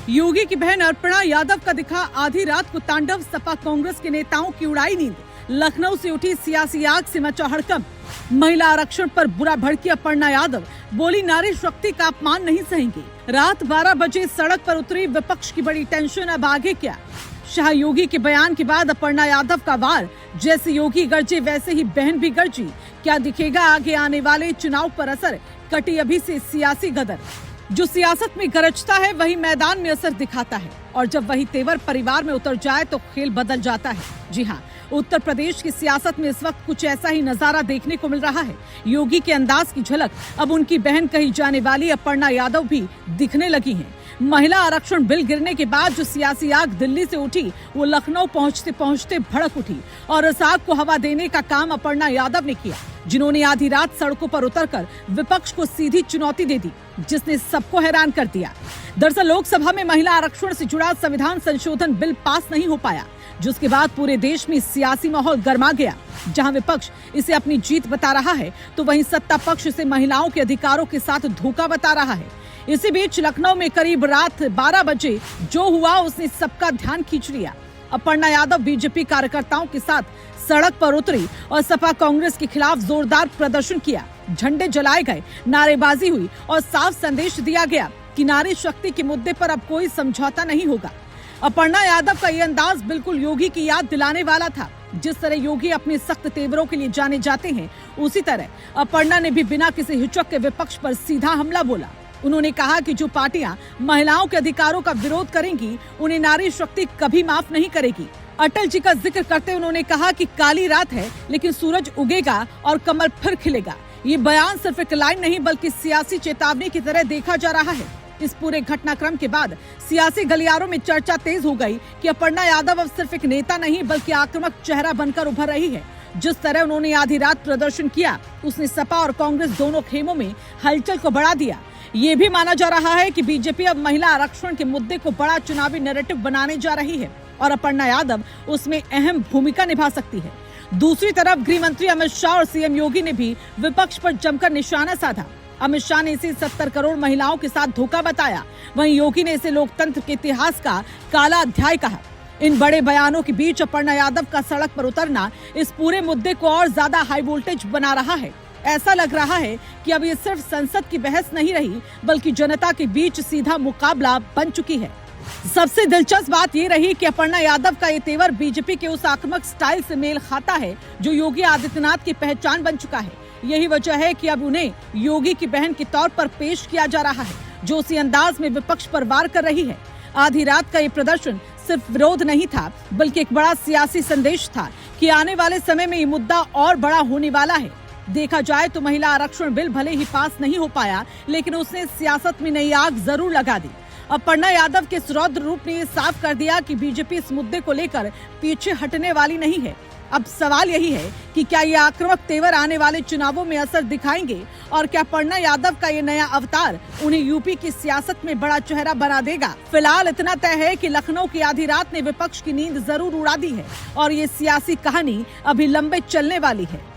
योगी की बहन अर्पणा यादव का दिखा आधी रात को तांडव, सपा कांग्रेस के नेताओं की उड़ाई नींद। लखनऊ से उठी सियासी आग से मचा हड़कंप। महिला आरक्षण पर बुरा भड़की अर्पणा यादव, बोली नारी शक्ति का अपमान नहीं सहेंगी। रात 12 बजे सड़क पर उतरी विपक्ष की बड़ी टेंशन, अब आगे क्या। शाह योगी के बयान के बाद अर्पणा यादव का वार, जैसे योगी गरजे वैसे ही बहन भी गरजी। क्या दिखेगा आगे आने वाले चुनाव पर असर, कटी अभी से सियासी गदर। जो सियासत में गरजता है वही मैदान में असर दिखाता है, और जब वही तेवर परिवार में उतर जाए तो खेल बदल जाता है। जी हाँ, उत्तर प्रदेश की सियासत में इस वक्त कुछ ऐसा ही नजारा देखने को मिल रहा है। योगी के अंदाज की झलक अब उनकी बहन कही जाने वाली अर्पणा यादव भी दिखने लगी हैं। महिला आरक्षण बिल गिरने के बाद जो सियासी आग दिल्ली से उठी, वो लखनऊ पहुंचते पहुंचते भड़क उठी, और इस आग को हवा देने का काम अर्पणा यादव ने किया, जिन्होंने आधी रात सड़कों पर उतरकर विपक्ष को सीधी चुनौती दे दी, जिसने सबको हैरान कर दिया। दरअसल लोकसभा में महिला आरक्षण से जुड़ा संविधान संशोधन बिल पास नहीं हो पाया, जिसके बाद पूरे देश में सियासी माहौल गर्मा गया। जहां विपक्ष इसे अपनी जीत बता रहा है, तो वहीं सत्ता पक्ष इसे महिलाओं के अधिकारों के साथ धोखा बता रहा है। इसी बीच लखनऊ में करीब रात 12 बजे जो हुआ उसने सबका ध्यान खींच लिया। अर्पणा यादव बीजेपी कार्यकर्ताओं के साथ सड़क पर उतरी और सपा कांग्रेस के खिलाफ जोरदार प्रदर्शन किया। झंडे जलाए गए, नारेबाजी हुई और साफ संदेश दिया गया कि नारी शक्ति के मुद्दे पर अब कोई समझौता नहीं होगा। अर्पणा यादव का ये अंदाज बिल्कुल योगी की याद दिलाने वाला था। जिस तरह योगी अपने सख्त तेवरों के लिए जाने जाते हैं, उसी तरह अर्पणा ने भी बिना किसी हिचक के विपक्ष पर सीधा हमला बोला। उन्होंने कहा कि जो पार्टियां महिलाओं के अधिकारों का विरोध करेंगी, उन्हें नारी शक्ति कभी माफ नहीं करेगी। अटल जी का जिक्र करते उन्होंने कहा कि काली रात है लेकिन सूरज उगेगा और कमल फिर खिलेगा। ये बयान सिर्फ एक लाइन नहीं बल्कि सियासी चेतावनी की तरह देखा जा रहा है। इस पूरे घटनाक्रम के बाद सियासी गलियारों में चर्चा तेज हो गई कि अर्पणा यादव अब सिर्फ एक नेता नहीं बल्कि आक्रामक चेहरा बनकर उभर रही है। जिस तरह उन्होंने आधी रात प्रदर्शन किया, उसने सपा और कांग्रेस दोनों खेमों में हलचल को बढ़ा दिया। ये भी माना जा रहा है कि बीजेपी अब महिला आरक्षण के मुद्दे को बड़ा चुनावी नैरेटिव बनाने जा रही है, और अर्पणा यादव उसमें अहम भूमिका निभा सकती है। दूसरी तरफ गृह मंत्री अमित शाह और सीएम योगी ने भी विपक्ष पर जमकर निशाना साधा। अमित शाह ने इसे 70 करोड़ महिलाओं के साथ धोखा बताया, वहीं योगी ने इसे लोकतंत्र के इतिहास का काला अध्याय कहा। इन बड़े बयानों के बीच अर्पणा यादव का सड़क पर उतरना इस पूरे मुद्दे को और ज्यादा हाई वोल्टेज बना रहा है। ऐसा लग रहा है कि अब ये सिर्फ संसद की बहस नहीं रही बल्कि जनता के बीच सीधा मुकाबला बन चुकी है। सबसे दिलचस्प बात ये रही कि अर्पणा यादव का ये तेवर बीजेपी के उस आक्रामक स्टाइल से मेल खाता है जो योगी आदित्यनाथ की पहचान बन चुका है। यही वजह है कि अब उन्हें योगी की बहन के तौर पर पेश किया जा रहा है, जो उसी अंदाज में विपक्ष पर वार कर रही है। आधी रात का ये प्रदर्शन सिर्फ विरोध नहीं था बल्कि एक बड़ा सियासी संदेश था कि आने वाले समय में ये मुद्दा और बड़ा होने वाला है। देखा जाए तो महिला आरक्षण बिल भले ही पास नहीं हो पाया, लेकिन उसने सियासत में नई आग जरूर लगा दी। अर्पणा यादव के इस रौद्र रूप ने ये साफ कर दिया कि बीजेपी इस मुद्दे को लेकर पीछे हटने वाली नहीं है। अब सवाल यही है कि क्या ये आक्रामक तेवर आने वाले चुनावों में असर दिखाएंगे, और क्या अर्पणा यादव का ये नया अवतार उन्हें यूपी की सियासत में बड़ा चेहरा बना देगा। फिलहाल इतना तय है कि लखनऊ की आधी रात ने विपक्ष की नींद जरूर उड़ा दी है, और ये सियासी कहानी अभी लंबे चलने वाली है।